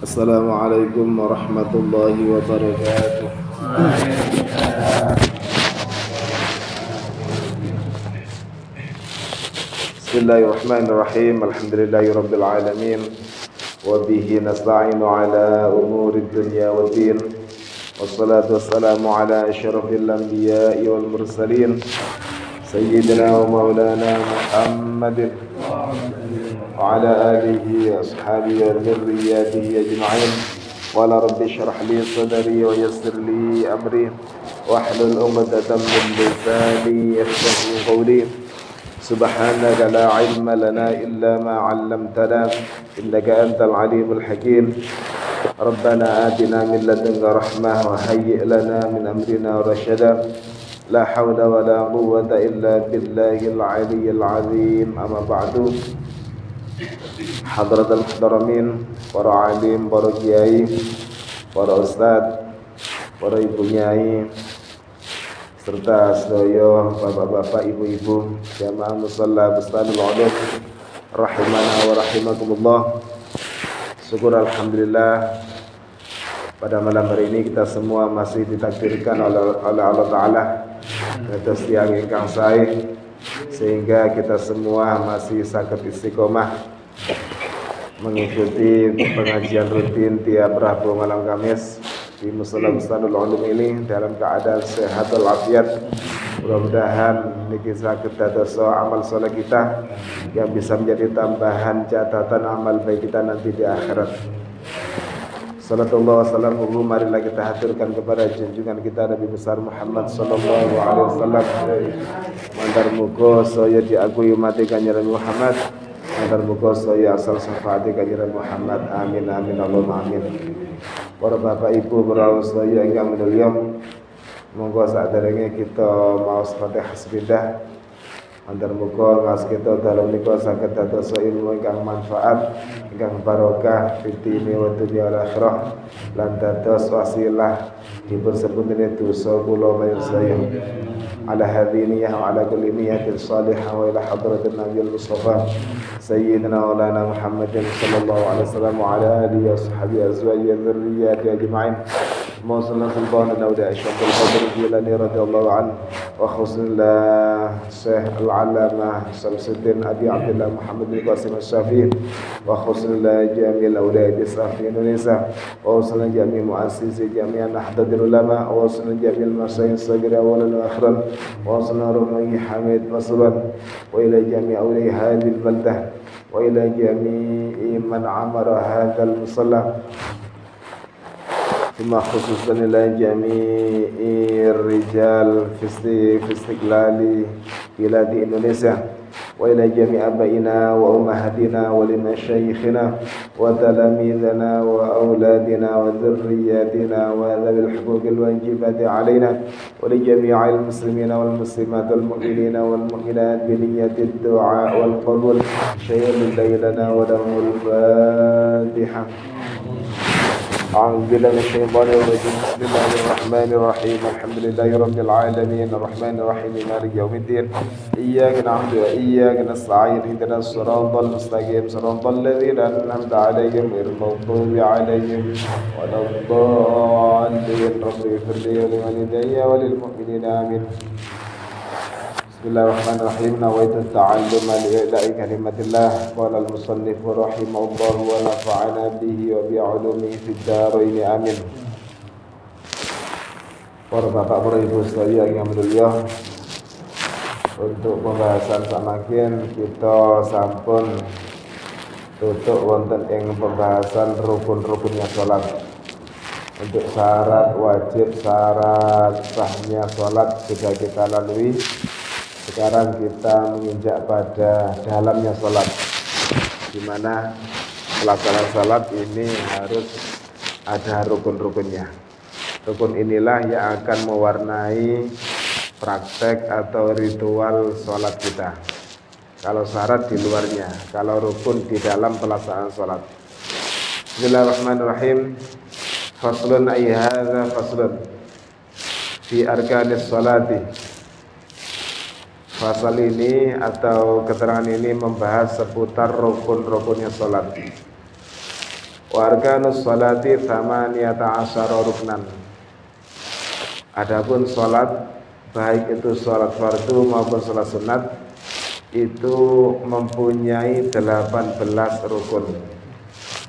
Assalamualaikum warahmatullahi wabarakatuh. Bismillahirrahmanirrahim. Alhamdulillahirabbil alamin. Wa bihi nasta'inu ala umurid dunya waddin. Wassalatu wassalamu ala asyrafil anbiya'i wal mursalin. Sayyidina wa maulana Muhammadin wa ala alihi wa ashabihi wa dzurriyyatihi ajma'in. Wala rabbi syrah li sadri wa yassir li amri wahlul 'uqdatam min lisani yafqahu qawli. Subhanaka la ilma lana illa ma 'allamtana innaka antal alimul hakim. Rabbana atina min ladunka rahmah wa hayyi' lana min amrina rasyada. La hawla wa la quwwata illa billahil 'aliyyil 'azim. Amma ba'du. Hadratul muhtaramin, para alim, para kiai, para ustadz, para ibu nyai, serta sedaya bapak-bapak, ibu-ibu, jamaah musalla Bustanul Ulum rahimana wa rahimakumullah. Syukur alhamdulillah, pada malam hari ini kita semua masih ditakdirkan oleh Allah Ta'ala atas tiang ingkang sae, sehingga kita semua masih saged istiqomah mengikuti pengajian rutin tiap Rabu malam Kamis di Musala Bustanul Ulum ini dalam keadaan sehat walafiat. Mudah-mudahan niki saged dados amal saleh kita yang bisa menjadi tambahan catatan amal baik kita nanti di akhirat. Sallallahu wasallamuhu, marilah kita haturkan kepada junjungan kita Nabi besar Muhammad sallallahu alaihi wasallam. Mandar muga saya diakui umat kanjeng Muhammad, mandar muga saya asal syafaat kanjeng Muhammad. Amin amin Allahumma amin. Para bapak ibu para sedaya ingkang minulya, monggo saderenge kita maos Fatihah sepidah. Mandar muga ngas kita dalam nika saged dados ilmu ingkang manfaat, ingkang barokah fid dini wa dunya wal akhirah, lan dados wasilah dipun seputune dosa kula panjenengan. Ala hadhihi wa ala kulli niyatin salihah wa ila hadratin nabiyil mustafa sayyidina maulana Muhammadin sallallahu alaihi wasallam wa ala alihi wa sahbihi azwajihi wa dzurriyyatihi ajma'in. Mawsalna sultan Dauda Syaikhul Qadir Jilani radhiyallahu anhu wa khusnillah Syekh Al-Allamah Samsuddin Abi Abdullah Muhammad bin Qasim Asy-Syafi'i wa khusnillah Jamil Awliya Safi Indonesia wa khusnillah Jamil Muassisi Jami'an Nahdlatul Ulama wa khusnillah Jamil Masyayikh Sagira wa al-akhiran wa khusnillah Ruhi Hamid Masruan wa ila Jami' Awliya hadhil baldah wa ila jami'i man amara hadzal musalla. Cuma khususnya ila jami'ir rijal fi istiqlali biladi Indonesia wa ila jami' abaina wa ummahatina wa limasyayikhina wa talamidana wa auladina wa dzurriyyatina wa dhabil huquqil wajibati alaina wa li jami'il muslimina wal muslimat wal mu'minina wal mu'minat bi niyyatid du'a wal qabul syai'un laylana wa damul Fatihah. أعوذ بالله من الشيطان الرجيم. بسم الله الرحمن الرحيم. الحمد لله رب العالمين الرحمن الرحيم مالك يوم الدين. إياك نعبد وإياك نستعين اهدنا الصراط المستقيم صراط الذين أنعمت عليهم غير المغضوب عليهم ولا الضالين. رب اغفر لي ولوالدي وللمؤمنين آمين. Bismillahirrahmanirrahim. Nawaitu ta'alluma li'ila'i kalimatillah. Qala al-musannif rahimahullah wa nafa'ana bihi wa bi'ulumihi fid dharain amin. Para bapak, para ibu sekalian yang mulia, untuk pembahasan samakin kita sampun tutuk wonten ing pembahasan rukun-rukunnya salat. Untuk syarat wajib, syarat sahnya salat sudah kita lalui. Sekarang kita menginjak pada dalamnya salat, di mana pelaksanaan salat ini harus ada rukun-rukunnya. Rukun inilah yang akan mewarnai praktek atau ritual salat kita. Kalau syarat di luarnya, kalau rukun di dalam pelaksanaan salat. Bismillahirrahmanirrahim. Faslun ay hadza faslun fi arkanis salati. Fasal ini atau keterangan ini membahas seputar rukun-rukunnya sholat. Wa arkanus sholati tsamaniyata asyara ruknan. Adapun sholat, baik itu sholat fardu maupun sholat sunat, itu mempunyai 18 rukun.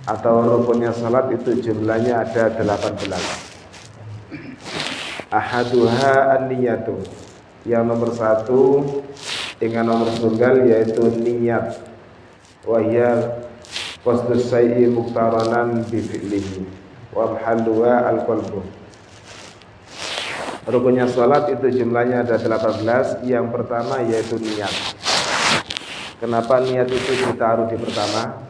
Atau rukunnya sholat itu jumlahnya ada 18. Ahaduha an-niyatu. Yang nomor 1 dengan nomor tunggal yaitu niat. Wa hiya qasdus syai'i muqtaranan bi fi'lihi wa mahalluha al-qalbu. Rukunnya salat itu jumlahnya ada 18. Yang pertama yaitu niat. Kenapa niat itu ditaruh di pertama?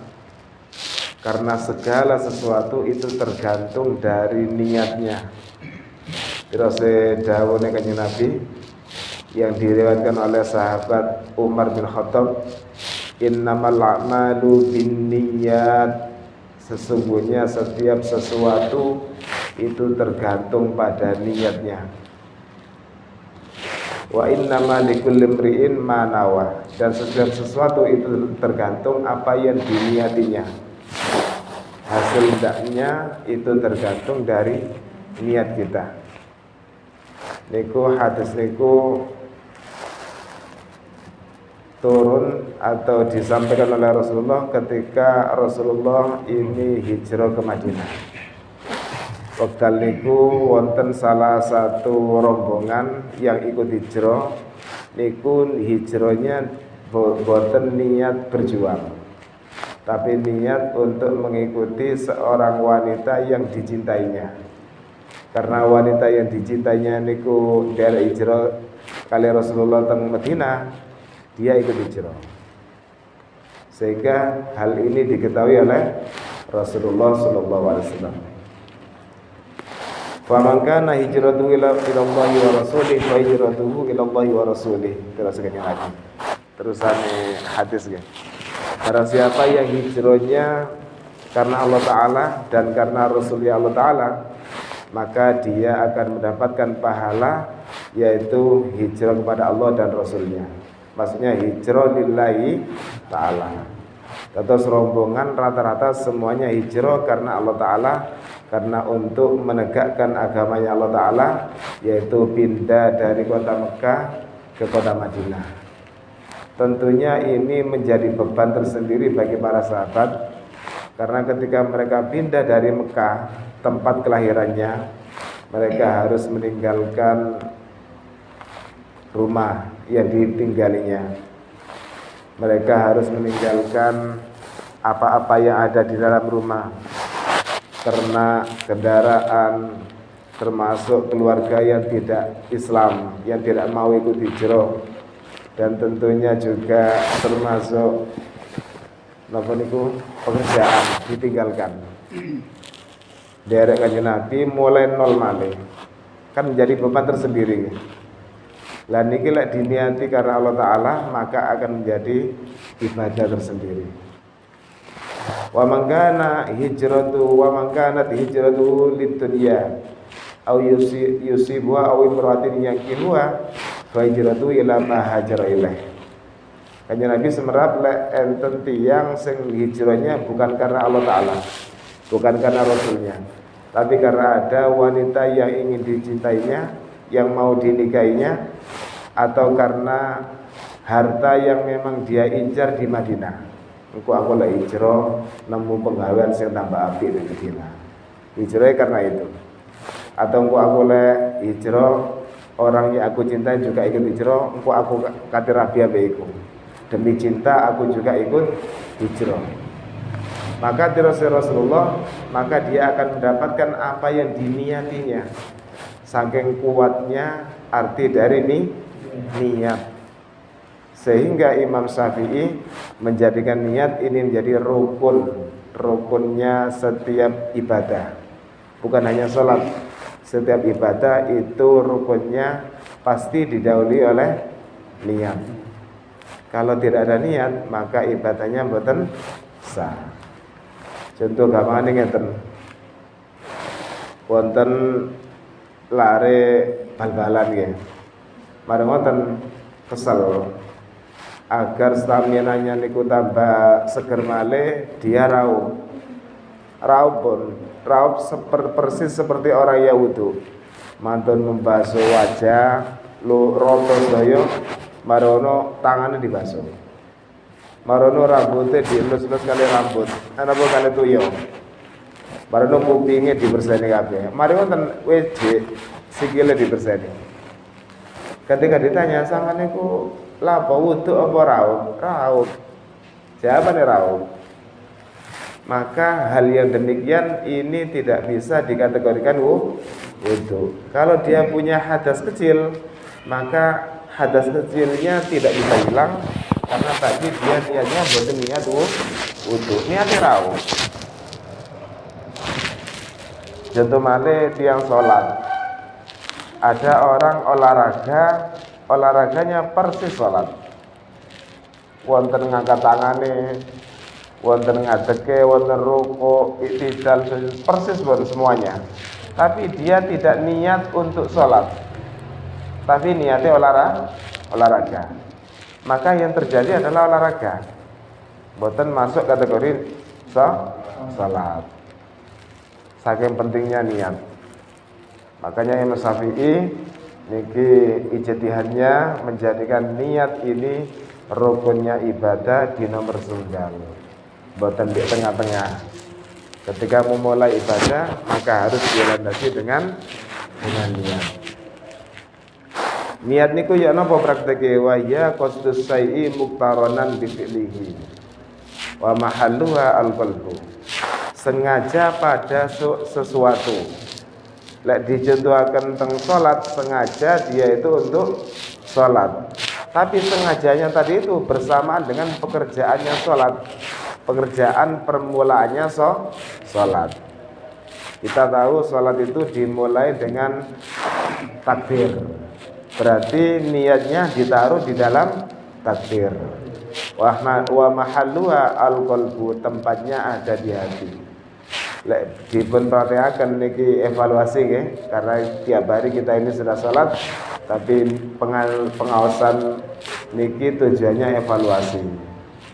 Karena segala sesuatu itu tergantung dari niatnya. Terus dawuhnya Kanjeng Nabi yang diriwayatkan oleh sahabat Umar bin Khattab, innamal a'malu binniyat. Sesungguhnya setiap sesuatu itu tergantung pada niatnya. Wa innamal likulli imri'in ma nawa. Dan setiap sesuatu itu tergantung apa yang diniatinya. Hasil hendaknya itu tergantung dari niat kita. Niku hadis niku turun atau disampaikan oleh Rasulullah ketika Rasulullah ini hijrah ke Madinah. Wekdal niku wonten salah satu rombongan yang ikut hijrah. Niku hijrahnya boten niat berjuang, tapi niat untuk mengikuti seorang wanita yang dicintainya. Karena wanita yang dicintainya niku dari hijrah kali Rasulullah teng Madinah, dia ikut hijrah. Sehingga hal ini diketahui oleh Rasulullah sallallahu alaihi wasallam. Fa man kana hijratuhu ila Allah wa rasulih fa hijratuhu ila Allah wa rasulih. Teruskan lagi. Terusane hadis ya. Barang siapa yang hijrahnya karena Allah Ta'ala dan karena Rasulnya Allah Ta'ala, maka dia akan mendapatkan pahala, yaitu hijrah kepada Allah dan Rasulnya. Maksudnya hijrah lillahi ta'ala. Terus rombongan rata-rata semuanya hijrah karena Allah Ta'ala, karena untuk menegakkan agamanya Allah Ta'ala, yaitu pindah dari kota Mekah ke kota Madinah. Tentunya ini menjadi beban tersendiri bagi para sahabat, karena ketika mereka pindah dari Mekah, tempat kelahirannya, mereka harus meninggalkan rumah yang ditinggalinya. Mereka harus meninggalkan apa-apa yang ada di dalam rumah, ternak, kendaraan, termasuk keluarga yang tidak Islam, yang tidak mau ikut hijrah. Dan tentunya juga termasuk pekerjaan ditinggalkan. Derek Kanjeng Nabi mulai nol malih, kan menjadi beban tersendiri. Lah niki lek diniati karena Allah Ta'ala, maka akan menjadi ibadah tersendiri. Wa man kanat hijratuhu lidunya aw yusibuha aw imra'atin yankihuha fa hijratuhu ila ma hajara ilaih. Kanjeng Nabi semerap lek enten tiyang sing hijrahnya bukan karena Allah Ta'ala, bukan karena Rasulnya, tapi karena ada wanita yang ingin dicintainya, yang mau dinikahinya, atau karena harta yang memang dia incar di Madinah. Engko aku lek hijrah nemu penggawean sing tambah apik di Madinah. Hijrah karena itu. Atau engko aku lek hijrah, orang yang aku cintai juga ikut hijrah, engko aku kate rabi ambek iku. Demi cinta aku juga ikut hijrah. Maka terus Rasulullah, maka dia akan mendapatkan apa yang diniatinya. Saking kuatnya arti dari niat. Sehingga Imam Syafi'i menjadikan niat ini menjadi rukunnya setiap ibadah. Bukan hanya sholat, setiap ibadah itu rukunnya pasti didahului oleh niat. Kalau tidak ada niat, maka ibadahnya mboten sah. Contoh gampangane ngeten. Wonten lare bal-balan nggih. Marang wonten kesel agar stamina-nya niku tambah seger malih, dia rawuh. raup persis seperti orang yang wudu. Mantun membasuh wajah, roto sedaya, marono tangannya dibasuh. Marono rambutnya dielus-elus kali rambut, apa kali tuyo. Marono kupingnya dibersihkan kabeh. Mari wonten WC sikile dibersihkan. Ketika ditanya sampeyan niku lapa wudu apa raup? Raup. Jawabannya raup. Maka hal yang demikian ini tidak bisa dikategorikan wudu. Kalau dia punya hadas kecil, maka hadas kecilnya tidak bisa hilang karena tadi dia niatnya boten niat wudu. Niatnya raup. Contoh malih tiang sholat. Ada orang olahraganya persis sholat. Wonten ngangkat tangane, wonten ngadeke, wonten ruku, iktidal, persis semuanya. Tapi dia tidak niat untuk sholat, tapi niatnya olahraga. Maka yang terjadi adalah olahraga, boten masuk kategori sholat. Saking pentingnya niat. Makanya Imam Syafi'i niki ijtihadnya menjadikan niat ini rukunnya ibadah di nomor 9. Boten di tengah-tengah. Ketika memulai ibadah maka harus dilandasi dengan niat. Niat niku ya napa prakteke wa ya qasdus syai'i muqtaranan bi fi'lihi wa mahalluha al-qalbu. Sengaja pada sesuatu. Lek dicontohaken teng salat, sengaja dia itu untuk salat. Tapi sengajanya tadi itu bersamaan dengan pekerjaannya salat. Pekerjaan permulaannya salat. Kita tahu salat itu dimulai dengan takbir. Berarti niatnya ditaruh di dalam takbir. Wa mahalluha al-qalbu, tempatnya ada di hati. Lek dipun perhatiaken niki evaluasi nggih, karena tiap hari kita ini sudah salat, tapi pengawasan niki tujuannya evaluasi.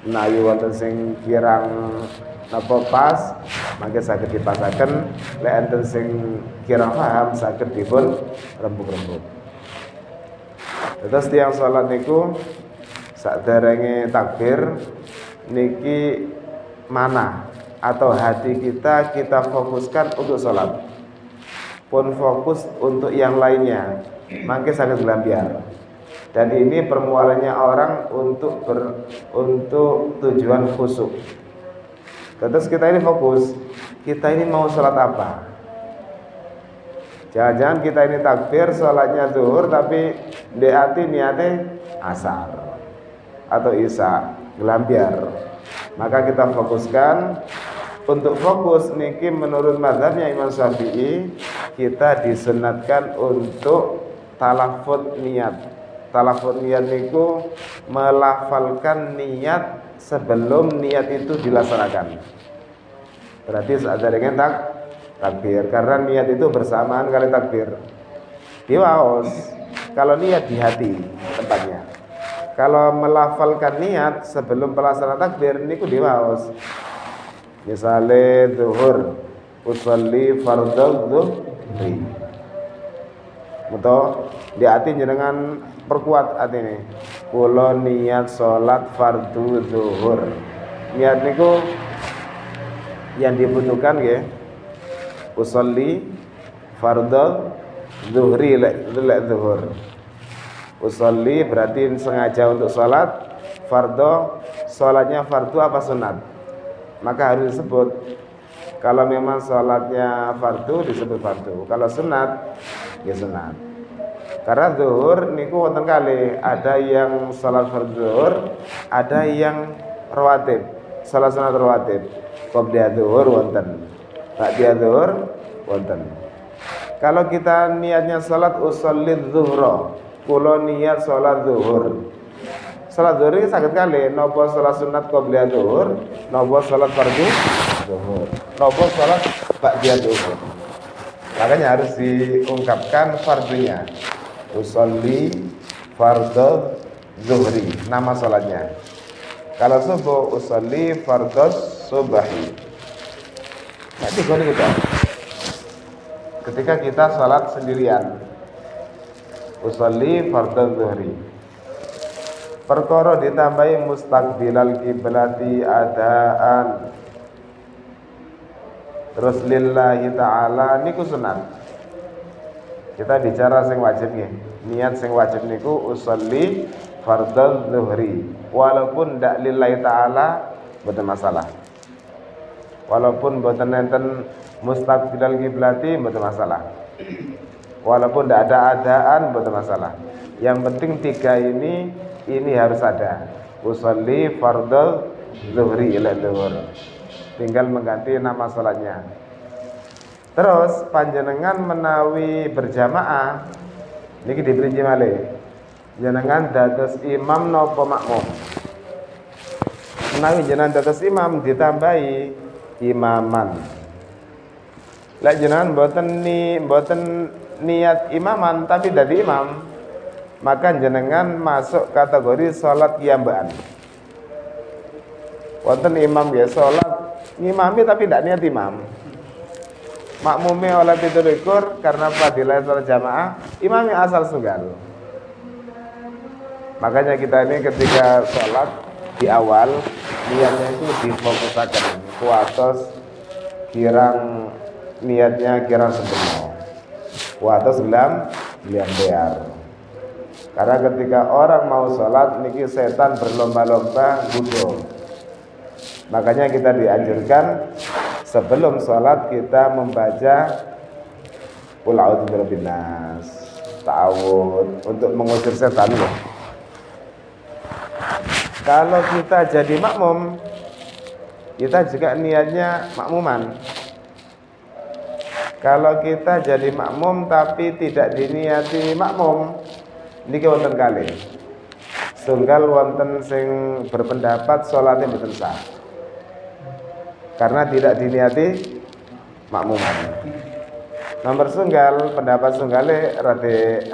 Menawi wonten sing kirang napa pas, mangke saged dipasaken, lek enten sing kirang paham saged dipun rembug-rembug. Terus tiyang salat niku sakderenge takbir niki mana atau hati kita fokuskan untuk sholat, pun fokus untuk yang lainnya, mangke saged lambiar. Dan ini permualannya orang untuk tujuan khusyuk. Terus kita ini fokus, kita ini mau sholat apa? Jangan-jangan kita ini takbir sholatnya zuhur tapi di hati niatnya asar atau isya, gelambiar. Maka kita fokuskan. Untuk fokus niki menurut mazhabnya Imam Syafi'i, kita disunatkan untuk talafut niat. Talafut niat niku melafalkan niat sebelum niat itu dilaksanakan. Berarti saat dengan takbir, karena niat itu bersamaan kali takbir. Diwaos, kalau niat di hati tempatnya. Kalau melafalkan niat sebelum pelaksanaan takbir niku diwaos. Misalnya zuhur, usolli fardhu dhuhri. Muto di hati jenengan perkuat hati ini. Kula niat salat fardhu zuhur. Niat niku yang dibutuhkan nggih. Usolli fardhu dhuhri lek zuhur. Usolli berarti sengaja untuk salat. Fardhu salatnya fardhu apa sunat? Maka harus disebut. Kalau memang sholatnya fardu disebut fardu, kalau sunat ya sunat. Karena zuhur niku wonten kali, ada yang sholat fardu zuhur, ada yang rawatib, sholat sunat rawatib. Qobliyah zuhur wonten, ba'diyah zuhur wonten. Kalau kita niatnya sholat usolli zuhra, kula niat sholat zuhur. Salat zuhur ini saged kali, napa salat sunat qobliyah zuhur, napa salat fardu zuhur, napa salat ba'diyah zuhur. Makanya harus diungkapkan fardunya. Usolli fardhu zuhri, nama salatnya. Kalau subuh usolli fardhu subahi. Jadi gini kita, ketika kita sholat sendirian, usolli fardhu zuhri, perkara ditambahi mustaqbilal kiblati adaan, terus lillahi ta'ala niku sunat. Kita bicara sing wajib nggih. Niat sing wajib niku usolli fardhu zuhri. Walaupun ndak lillahi ta'ala mboten masalah. Walaupun mboten enten mustaqbilal kiblati mboten masalah. Walaupun ndak ada adaan mboten masalah. Yang penting tiga ini harus ada. Usolli fardhu zuhri ila zuhur. Tinggal mengganti nama salatnya. Terus panjenengan menawi berjamaah niki diperinci malih. Jenengan dados imam napa makmum? Menawi jenengan dados imam ditambahi imaman. Lek jenengan mboten niat imaman tapi dadi imam, maka jenengan masuk kategori salat qiyambaan. Wonten imam ya salat ngimami tapi tidak niat imam. Makmume oleh 17 karena fadilah salat jamaah, imami asal tunggal. Makanya kita ini ketika sholat di awal niatnya itu difokusaken kuatos kirang niatnya kirang sebenarnya kuatos gelam bear. Karena ketika orang mau sholat niki setan berlomba-lomba gudo. Makanya kita dianjurkan sebelum sholat kita membaca Qul a'udzu birabbin nas, ta'awud untuk mengusir setan loh. Kalau kita jadi makmum, kita juga niatnya makmuman. Kalau kita jadi makmum tapi tidak diniati makmum, niki wonten kalih. Setunggal wonten sing berpendapat salatnya mboten sah. Karena tidak diniati makmuman. Nomor setunggal pendapat setunggalnya rade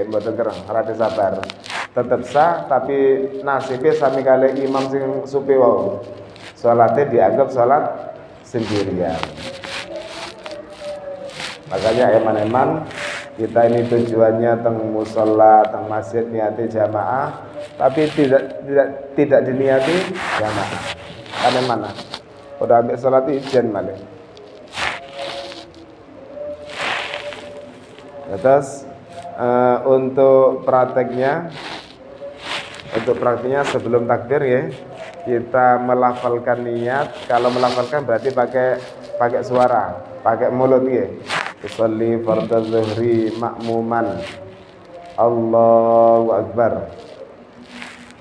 mboten kereng, rade sabar. Tetap sah tapi nasibnya sami kali imam sing supi wau. Salatnya dianggap salat sendirian. Makanya eman-eman kita ini tujuannya teng musala, teng masjid niati jamaah, tapi tidak diniati jamaah. Kan mana? Udah ambil salat ijen malah. Terus untuk prakteknya sebelum takbir ya kita melafalkan niat. Kalau melafalkan berarti pakai suara, pakai mulut ya. Usolli fardhu zuhri makmuman, Allahu akbar.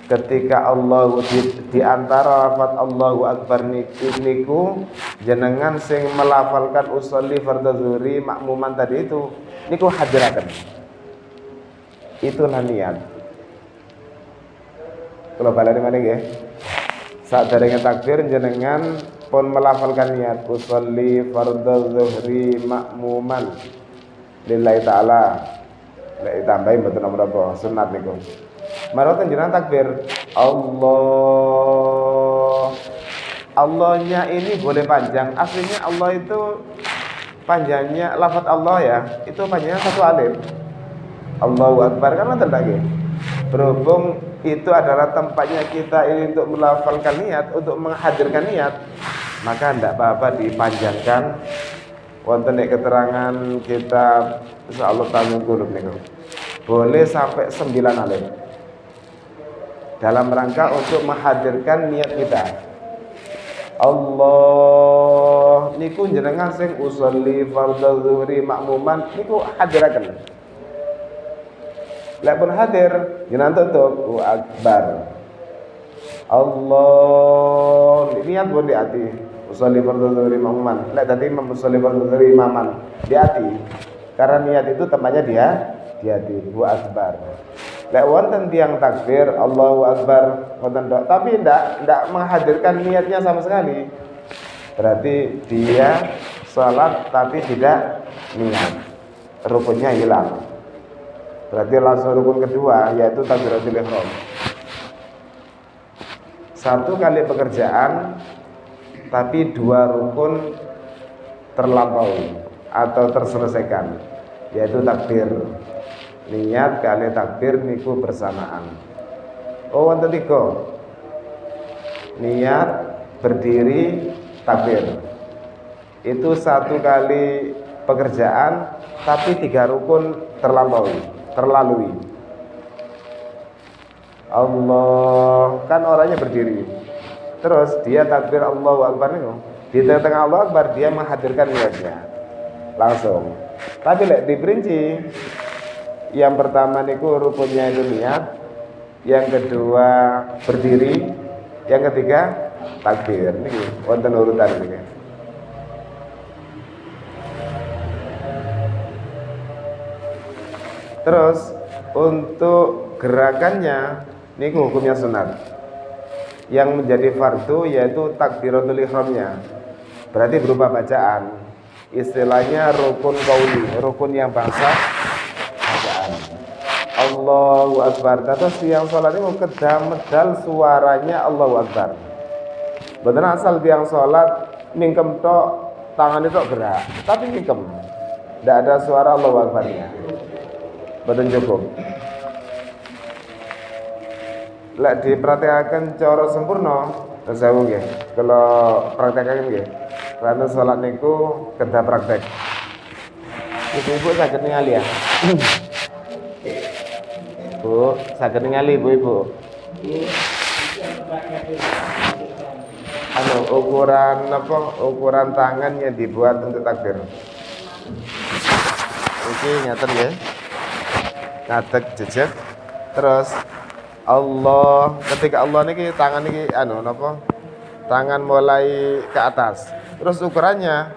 Ketika Allah di antara lafaz Allahu akbar niku jenengan sing melafalkan usolli fardhu zuhri makmuman tadi itu niku hadiraken. Itulah niat. Kalau balane malih nggih. Saderenge takbir jenengan pun melafalkan niat usolli fardhu zuhri makmuman lillahi ta'ala. Lek tambahin mboten napa sunat niku. Maroten jenengan takbir Allah. Allahnya ini boleh panjang. Aslinya Allah itu panjangnya lafaz Allah ya, itu panjangnya satu alif. Allahu akbar kan ngoten nggih. Berhubung itu adalah tempatnya kita ini untuk melafalkan niat, untuk menghadirkan niat, maka tidak apa-apa dipanjangkan. Wonten nek keterangan kitab insyaallah Tamyiz Qulub niku. Boleh sampai 9 alif. Dalam rangka untuk menghadirkan niat kita. Allah niku jenengan sing usolli fardhu zuhri makmuman niku hadiraken. Lek pun hadir jenengan tutup akbar. Allah niat pun di hati. Usolli fardhu zuhri makmuman. Lek tadi usolli fardhu zuhri imaman di hati. Karena niat itu tempatnya di hati. Wa akbar. Lek wonten tiang takbir Allahu akbar wonten dok, tapi ndak menghadirkan niatnya sama sekali. Berarti dia salat tapi tidak niat. Rukunnya hilang. Berarti langsung rukun kedua yaitu takbiratul ihram. Satu kali pekerjaan tapi dua rukun terlampaui atau terselesaikan, yaitu takbir. Niat kali takbir niku bersamaan. Oh wonten tiga. Niat, berdiri, takbir. Itu satu kali pekerjaan, tapi 3 rukun terlalui. Allah kan orangnya berdiri, terus dia takbir Allahu Akbar nih, di tengah Allahu Akbar dia menghadirkan niatnya langsung. Tapi diperinci, yang pertama niku rukunnya itu niat, yang kedua berdiri, yang ketiga takbir. Niki wonten urutan niki. Terus untuk gerakannya niku hukumnya sunat. Yang menjadi fardu yaitu takbiratul ihramnya. Berarti berupa bacaan. Istilahnya rukun qauli, rukun yang bangsa bacaan. Allahu Akbar. Terus yang sholat ini kedah medal suaranya Allahu Akbar. Betul asal tiang sholat mingkem tok, tangan itu gerak, tapi mingkem. Tidak ada suara Allahu Akbarnya. Betul cukup. Lek diperhatikan cara sempurna, saya nggih. Kalau praktekkan nggih. Karena sholat niku kedah praktek. Ibu-ibu saged ningali ya. Bu, saged ningali ibu-ibu. Ukuran tangan yang dibuat untuk takbir. Oke, ngeten ya. Ngadeg jejeg. Terus Allah, ketika Allah niki tangan niki tangan mulai ke atas. Terus ukurannya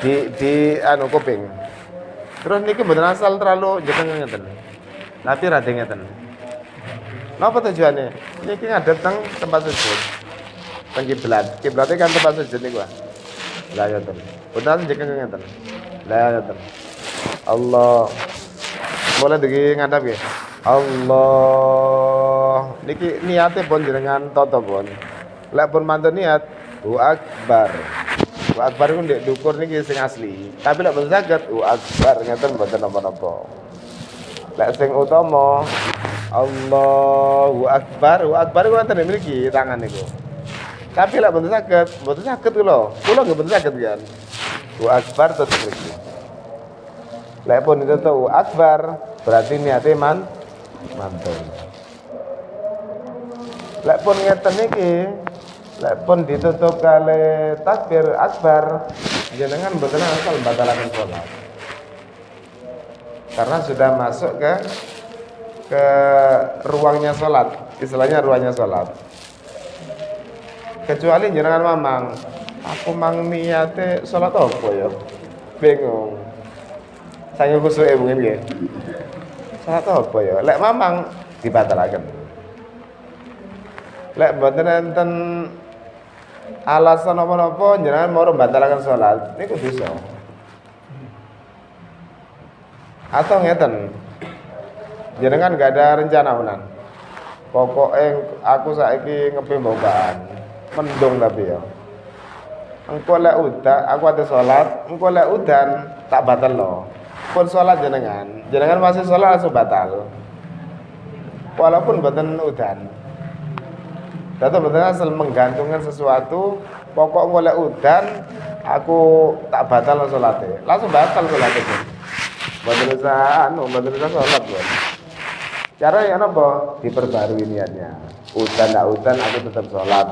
di kuping. Terus niki mboten asal terlalu jekeng ngeten. Tapi rada ngeten. Napa tujuannya? Niki ngadeg teng tempat sujud. Teng kiblat. Kiblatnya kan tempat sujud niku. Lah ngoten. Mboten jekeng ngeten. Lah ngoten. Allah. Boleh digi ngadap ya. Allah. Niki niate pun jenengan toto pun. Lek pun mantun niat, Allahu Akbar. Allahu Akbar ku ndek dukur niki sing asli. Tapi lek mboten saged Allahu Akbar ngeten mboten napa-napa. Lek sing utama Allahu Akbar, Allahu Akbar ku wonten mriki tangan niku. Tapi lek mboten saged kula nggih mboten saged kan. Allahu Akbar tetep mriki. Lek pun ditutup Allahu Akbar, berarti niate mantun. Lek pun ngeten niki, lek pun ditutup kali takbir akbar, jenengan mboten asal batalaken salat. Karena sudah masuk ke ruangnya salat, istilahnya ruangnya salat. Kecuali jenengan mamang, aku mang niate salat apa ya? Bingung. Saya khusyuk mungkin nggih. Salat apa ya? Lek mamang dibatalaken. Lek mboten enten alasan apa-apa jenengan mau batalaken salat niku bisa. Atau ngeten. Jenengan gak ada rencana menan. Pokoke aku saiki ngepe mbokaan. Mendung tapi ya. Engko lek udan, aku ate salat, engko lek udan tak batalno. Pun salat jenengan masih salat langsung batal. Walaupun mboten udan. Dadi mboten asal menggantungkan sesuatu, pokok golek udan, aku tak batal salate. Langsung batal salate. Mboten usah mboten usah salat, Bos. Cara yang apa? Diperbarui niatnya. Udan ndak udan aku tetap salat.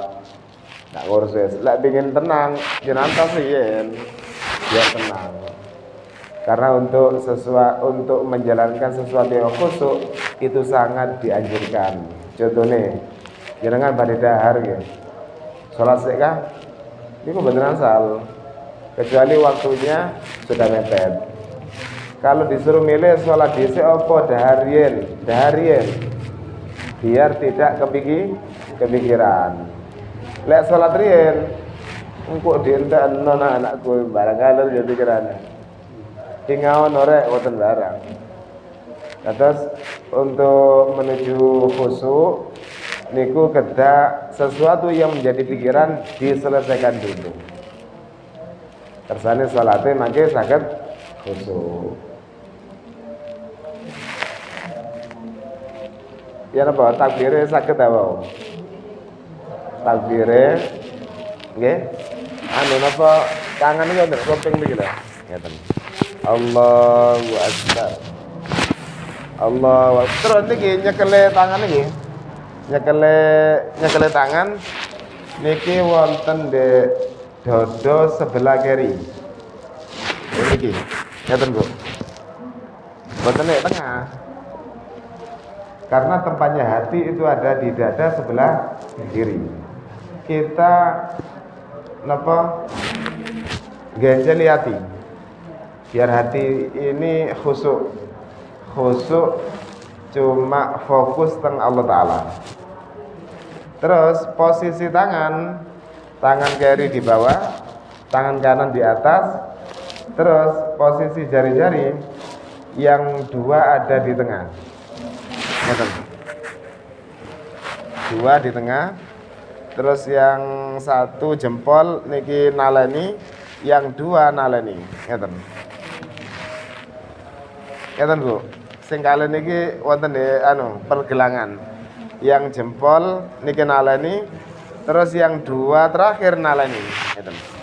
Ndak ngurus wis. Lek pengin tenang, jenengan tasien. Biar tenang. Karena untuk menjalankan sesuatu yang khusyuk itu sangat dianjurkan. Contohnya, jenengan badhe dahar nggih. Salat sik kah? Niku mboten asal. Kecuali waktunya sudah mepet. Kalau disuruh milih salat dhisik apa daharian. Biar tidak kepikiran. Lek salat riyen engko dientekno anakku barang alur ya pikiran. Tingawon orek wonten barang. Terus untuk menuju khusyuk niku kedah sesuatu yang menjadi pikiran diselesaikan dulu. kersane salate mangke saged khusyuk. Ya napa takbire saged apa? Takbire nggih. Anu napa tangan niku wonten kuping niki lho. Ngeten. Allahu Akbar. Allahu Akbar. Terus niki nyekele tangan niki. Nyekele tangan niki wonten de dada sebelah kiri. Niki. Ngeten, Bu. Mboten nek tengah. Karena tempatnya hati itu ada di dada sebelah kiri. Kita napa genjeli hati biar hati ini khusyuk cuma fokus teng Allah Ta'ala. Terus posisi tangan kiri di bawah, tangan kanan di atas. Terus posisi jari-jari yang dua ada di tengah. Dua di tengah. Terus yang satu jempol niki naleni, yang dua naleni. Ngeten. Ngeten, Bu. Sing kali niki wonten pergelangan. Yang jempol niki naleni, terus yang dua terakhir naleni. Ngeten.